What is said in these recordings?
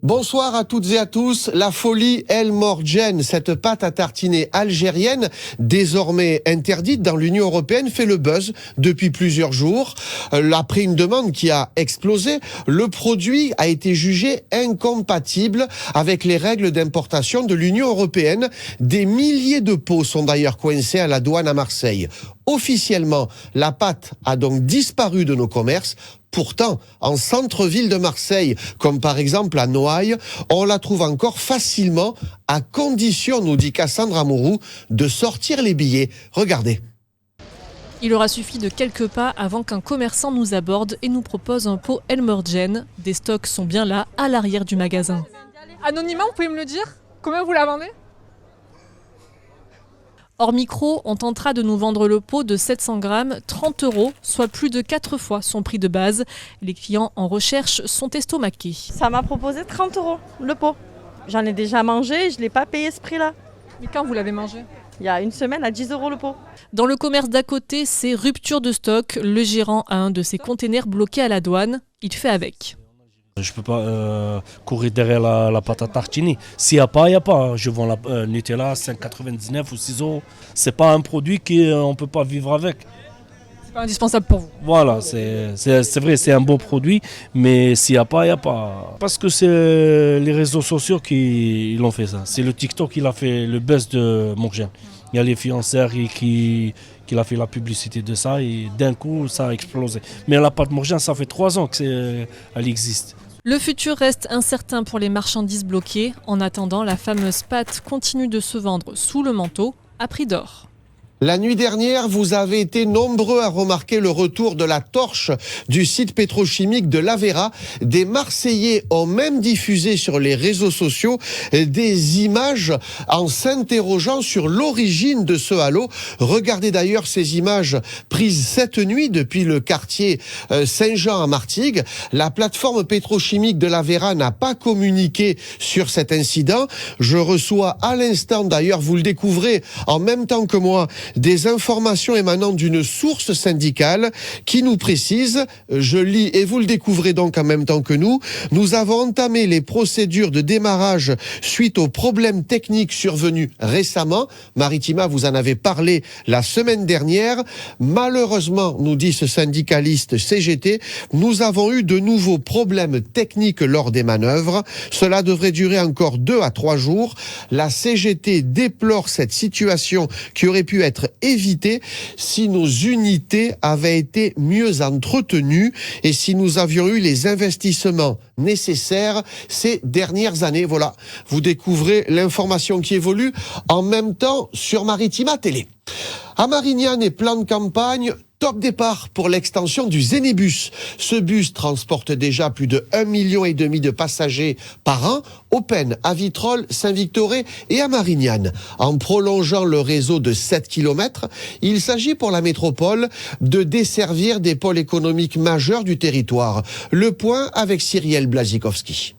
Bonsoir à toutes et à tous. La folie El Morgen, cette pâte à tartiner algérienne, désormais interdite dans l'Union européenne, fait le buzz depuis plusieurs jours. Après une demande qui a explosé, le produit a été jugé incompatible avec les règles d'importation de l'Union européenne. Des milliers de pots sont d'ailleurs coincés à la douane à Marseille. Officiellement, la pâte a donc disparu de nos commerces. Pourtant, en centre-ville de Marseille, comme par exemple à Noailles, on la trouve encore facilement, à condition, nous dit Cassandra Mourou, de sortir les billets. Regardez. Il aura suffi de quelques pas avant qu'un commerçant nous aborde et nous propose un pot El Morgen. Des stocks sont bien là, à l'arrière du magasin. Anonymement, vous pouvez me le dire? Combien vous la vendez? Hors micro, on tentera de nous vendre le pot de 700 grammes, 30 €, soit plus de 4 fois son prix de base. Les clients en recherche sont estomaqués. Ça m'a proposé 30 € le pot. J'en ai déjà mangé, je ne l'ai pas payé ce prix-là. Mais quand vous l'avez mangé? Il y a une semaine à 10 € le pot. Dans le commerce d'à côté, c'est rupture de stock. Le gérant a un de ses containers bloqués à la douane. Il fait avec. Je ne peux pas courir derrière la pâte à tartiner. S'il n'y a pas, il n'y a pas. Je vends la Nutella à 5,99 ou 6 €. Ce n'est pas un produit qu'on ne peut pas vivre avec. C'est pas indispensable pour vous? Voilà, c'est vrai, c'est un beau produit, mais s'il n'y a pas, il n'y a pas. Parce que c'est les réseaux sociaux qui l'ont fait ça. C'est le TikTok qui a fait le buzz de Morgen. Il y a les fianceurs qui a fait la publicité de ça et d'un coup, ça a explosé. Mais la pâte Morgen, ça fait 3 ans qu'elle existe. Le futur reste incertain pour les marchandises bloquées. En attendant, la fameuse pâte continue de se vendre sous le manteau à prix d'or. La nuit dernière, vous avez été nombreux à remarquer le retour de la torche du site pétrochimique de l'Aveyra. Des Marseillais ont même diffusé sur les réseaux sociaux des images en s'interrogeant sur l'origine de ce halo. Regardez d'ailleurs ces images prises cette nuit depuis le quartier Saint-Jean à Martigues. La plateforme pétrochimique de l'Aveyra n'a pas communiqué sur cet incident. Je reçois à l'instant, d'ailleurs, vous le découvrez en même temps que moi, des informations émanant d'une source syndicale qui nous précise, je lis et vous le découvrez donc en même temps que nous avons entamé les procédures de démarrage suite aux problèmes techniques survenus récemment. Maritima, vous en avez parlé la semaine dernière. Malheureusement, nous dit ce syndicaliste CGT, nous avons eu de nouveaux problèmes techniques lors des manœuvres. Cela devrait durer encore 2 à 3 jours. La CGT déplore cette situation qui aurait pu être évitée si nos unités avaient été mieux entretenues et si nous avions eu les investissements nécessaires ces dernières années. Voilà, vous découvrez l'information qui évolue en même temps sur Maritima Télé. À Marignane et plan de campagne, top départ pour l'extension du Zénibus. Ce bus transporte déjà plus de 1,5 million de passagers par an, au Pen, à Vitrolles, Saint-Victoré et à Marignane. En prolongeant le réseau de 7 km, il s'agit pour la métropole de desservir des pôles économiques majeurs du territoire. Le point avec Cyrielle Blazikowski.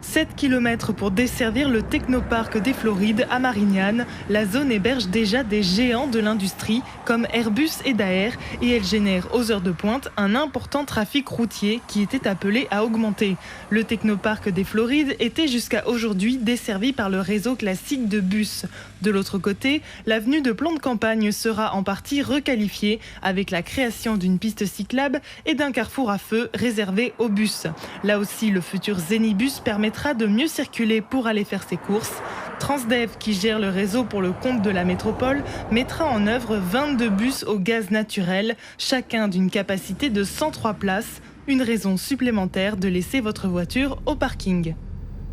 7 km pour desservir le technoparc des Florides à Marignane. La zone héberge déjà des géants de l'industrie comme Airbus et Daher et elle génère aux heures de pointe un important trafic routier qui était appelé à augmenter. Le technoparc des Florides était jusqu'à aujourd'hui desservi par le réseau classique de bus. De l'autre côté, l'avenue de plan de campagne sera en partie requalifiée avec la création d'une piste cyclable et d'un carrefour à feu réservé aux bus. Là aussi, le futur Zénibus permettra de mieux circuler pour aller faire ses courses. Transdev, qui gère le réseau pour le compte de la métropole, mettra en œuvre 22 bus au gaz naturel, chacun d'une capacité de 103 places. Une raison supplémentaire de laisser votre voiture au parking.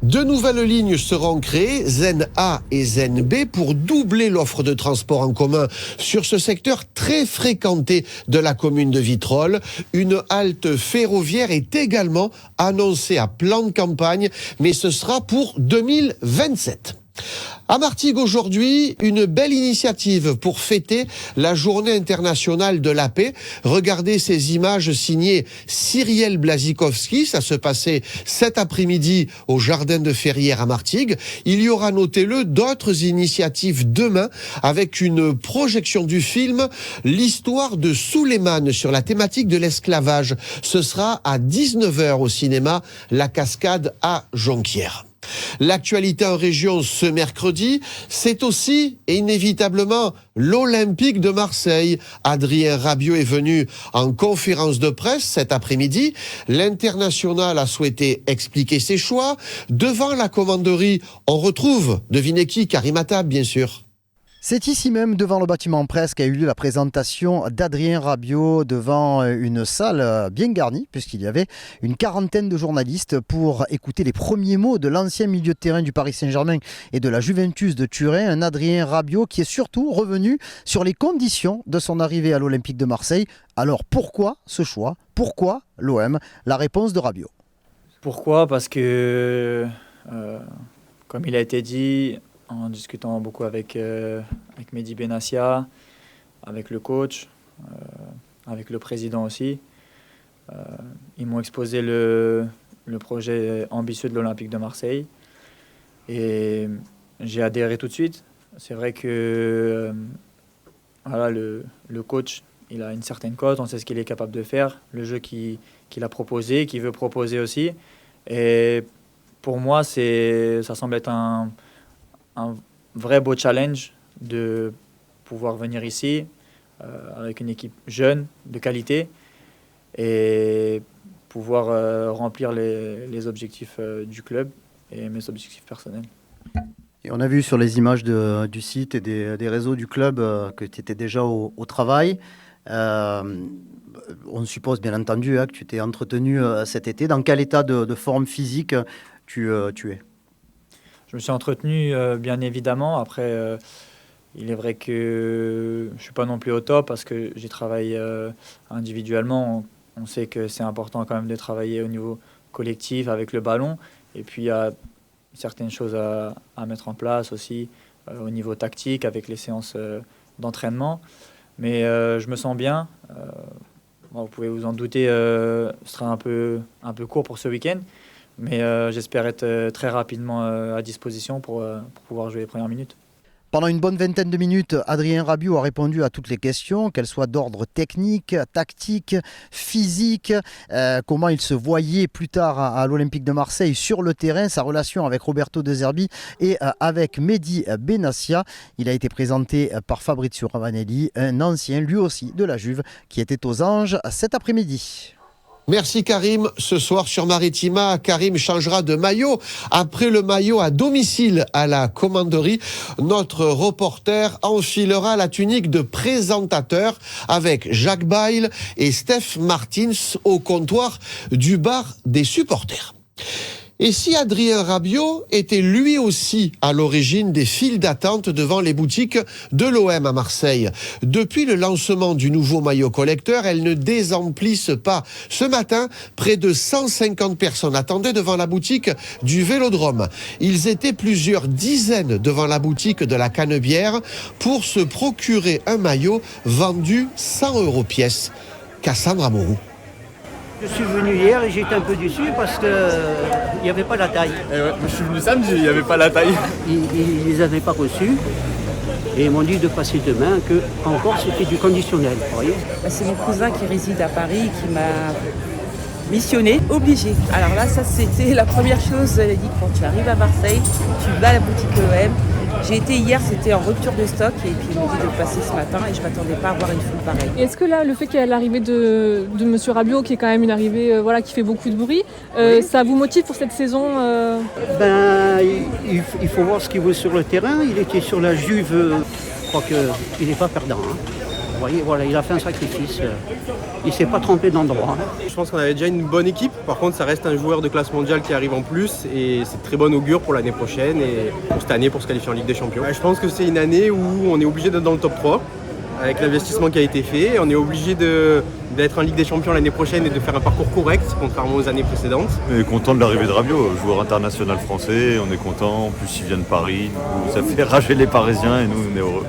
2 nouvelles lignes seront créées, Zen A et Zen B, pour doubler l'offre de transport en commun sur ce secteur très fréquenté de la commune de Vitrolles. Une halte ferroviaire est également annoncée à plan de campagne, mais ce sera pour 2027. À Martigues aujourd'hui, une belle initiative pour fêter la journée internationale de la paix. Regardez ces images signées Cyrielle Blazikowski. Ça se passait cet après-midi au Jardin de Ferrières à Martigues. Il y aura, notez-le, d'autres initiatives demain avec une projection du film L'histoire de Souleymane sur la thématique de l'esclavage. Ce sera à 19h au cinéma La Cascade à Jonquière. L'actualité en région ce mercredi, c'est aussi et inévitablement l'Olympique de Marseille. Adrien Rabiot est venu en conférence de presse cet après-midi. L'international a souhaité expliquer ses choix. Devant la commanderie, on retrouve, devinez qui, Karim Attab bien sûr. C'est ici même, devant le bâtiment Presse, qu'a eu lieu la présentation d'Adrien Rabiot devant une salle bien garnie, puisqu'il y avait une quarantaine de journalistes pour écouter les premiers mots de l'ancien milieu de terrain du Paris Saint-Germain et de la Juventus de Turin, un Adrien Rabiot qui est surtout revenu sur les conditions de son arrivée à l'Olympique de Marseille. Alors pourquoi ce choix? Pourquoi l'OM? La réponse de Rabiot. Pourquoi? Parce que, comme il a été dit, en discutant beaucoup avec Mehdi Benassia, avec le coach, avec le président aussi. Ils m'ont exposé le projet ambitieux de l'Olympique de Marseille et j'ai adhéré tout de suite. C'est vrai que voilà, le coach, il a une certaine cote, on sait ce qu'il est capable de faire, le jeu qu'il a proposé, qu'il veut proposer aussi. Et pour moi, ça semble être un vrai beau challenge de pouvoir venir ici avec une équipe jeune, de qualité, et pouvoir remplir les objectifs du club et mes objectifs personnels. Et on a vu sur les images du site et des réseaux du club que tu étais déjà au travail. On suppose bien entendu que tu t'es entretenu cet été. Dans quel état de forme physique tu es ? Je me suis entretenu, bien évidemment. Après, il est vrai que je ne suis pas non plus au top parce que j'ai travaillé individuellement. On sait que c'est important quand même de travailler au niveau collectif avec le ballon. Et puis, il y a certaines choses à mettre en place aussi au niveau tactique avec les séances d'entraînement. Mais je me sens bien. Vous pouvez vous en douter, ce sera un peu court pour ce week-end. Mais j'espère être très rapidement à disposition pour pouvoir jouer les premières minutes. Pendant une bonne vingtaine de minutes, Adrien Rabiot a répondu à toutes les questions, qu'elles soient d'ordre technique, tactique, physique, comment il se voyait plus tard à l'Olympique de Marseille sur le terrain, sa relation avec Roberto De Zerbi et avec Mehdi Benassia. Il a été présenté par Fabrizio Ravanelli, un ancien lui aussi de la Juve qui était aux Anges cet après-midi. Merci Karim. Ce soir sur Maritima, Karim changera de maillot. Après le maillot à domicile à la commanderie, notre reporter enfilera la tunique de présentateur avec Jacques Bail et Steph Martins au comptoir du bar des supporters. Et si Adrien Rabiot était lui aussi à l'origine des files d'attente devant les boutiques de l'OM à Marseille? Depuis le lancement du nouveau maillot collecteur, elles ne désemplissent pas. Ce matin, près de 150 personnes attendaient devant la boutique du Vélodrome. Ils étaient plusieurs dizaines devant la boutique de la Canebière pour se procurer un maillot vendu 100 € pièce. Cassandre Amorou. Je suis venu hier et j'étais un peu déçu parce qu'il n'y avait pas la taille. Et ouais, je suis venu samedi, il n'y avait pas la taille. Ils ne les avaient pas reçus et ils m'ont dit de passer demain, que encore c'était du conditionnel. Vous voyez, c'est mon cousin qui réside à Paris qui m'a missionné, obligé. Alors là, ça c'était la première chose. Elle a dit quand tu arrives à Marseille, tu vas à la boutique OM. J'ai été hier, c'était en rupture de stock et puis ils m'ont dit de passer ce matin et je ne m'attendais pas à voir une foule pareille. Et est-ce que là, le fait qu'il y ait l'arrivée de M. Rabiot, qui est quand même une arrivée qui fait beaucoup de bruit, ça vous motive pour cette saison Il faut voir ce qu'il vaut sur le terrain. Il était sur la Juve, je crois qu'il n'est pas perdant. Vous voyez, voilà, il a fait un sacrifice. Il ne s'est pas trompé d'endroit. Je pense qu'on avait déjà une bonne équipe. Par contre, ça reste un joueur de classe mondiale qui arrive en plus. Et c'est de très bon augure pour l'année prochaine et pour cette année pour se qualifier en Ligue des Champions. Je pense que c'est une année où on est obligé d'être dans le top 3. avec l'investissement qui a été fait. On est obligé d'être en Ligue des Champions l'année prochaine et de faire un parcours correct, contrairement aux années précédentes. On est content de l'arrivée de Rabiot, joueur international français, on est content. En plus, il vient de Paris, ça fait rager les Parisiens et nous, on est heureux.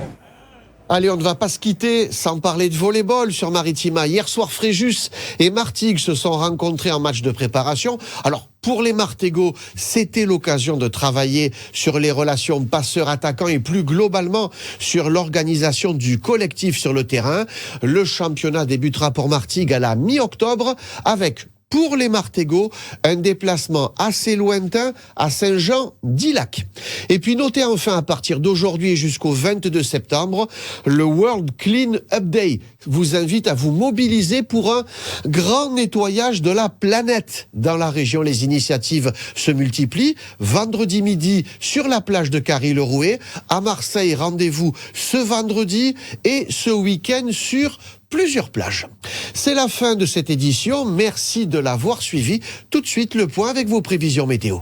Allez, on ne va pas se quitter sans parler de volleyball sur Maritima. Hier soir, Fréjus et Martigues se sont rencontrés en match de préparation. Alors, pour les Martégots, c'était l'occasion de travailler sur les relations passeurs-attaquants et plus globalement sur l'organisation du collectif sur le terrain. Le championnat débutera pour Martigues à la mi-octobre avec, pour les Martégots, un déplacement assez lointain à Saint-Jean-d'Ilac. Et puis notez enfin, à partir d'aujourd'hui et jusqu'au 22 septembre, le World Clean Up Day vous invite à vous mobiliser pour un grand nettoyage de la planète. Dans la région, les initiatives se multiplient. Vendredi midi, sur la plage de Carry-le-Rouet. À Marseille, rendez-vous ce vendredi et ce week-end sur plusieurs plages. C'est la fin de cette édition. Merci de l'avoir suivi. Tout de suite, le point avec vos prévisions météo.